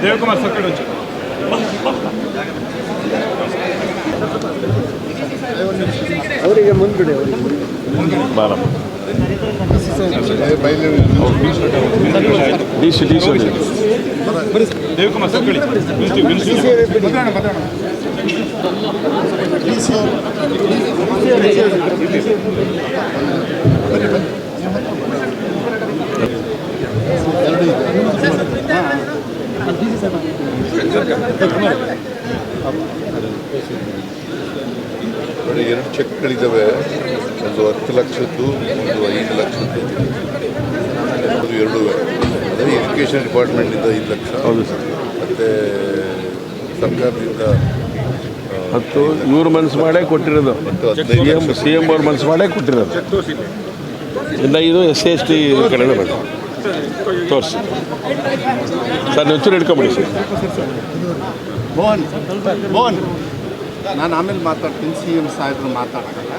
Devakumar sir ಕಡೆ ಅವರಿಗೆ ಮುಂದ್ಬಿಡಿ ಬಾರಮ್ಮ ದೇವಕುಮಾರ್ ಸರ್ ಕಡೆ ಎರಡು ಚೆಕ್ಗಳಿದ್ದಾವೆ. ಒಂದು 10 ಲಕ್ಷದ್ದು, ಒಂದು 5 ಲಕ್ಷದ್ದು, ಅದು ಎರಡೂ ಅಂದರೆ ಎಜುಕೇಷನ್ ಡಿಪಾರ್ಟ್ಮೆಂಟಿಂದ 5 ಲಕ್ಷ. ಹೌದು ಸರ್. ಮತ್ತು ಸರ್ಕಾರದಿಂದ 10 ಇವ್ರು ಮನಸ್ಸು ಮಾಡೇ ಕೊಟ್ಟಿರೋದು. ಸಿ ಎಂ ಅವ್ರು ಮನಸ್ಸು ಮಾಡೇ ಕೊಟ್ಟಿರೋದು. ಇನ್ನು ಇದು SC/ST ಕಡೆನೇ ಬೇಡ ತೋರಿಸಿ ಸರ್. ನೀವು ಚೂರು ಹಿಡ್ಕೊಂಬಿಡಿ ಸರ್. ಮೋಹನ್ ನಾನು ಆಮೇಲೆ ಮಾತಾಡ್ತೀನಿ. CM ಸಾಹೇಬರು ಮಾತಾಡ್ತಾರೆ.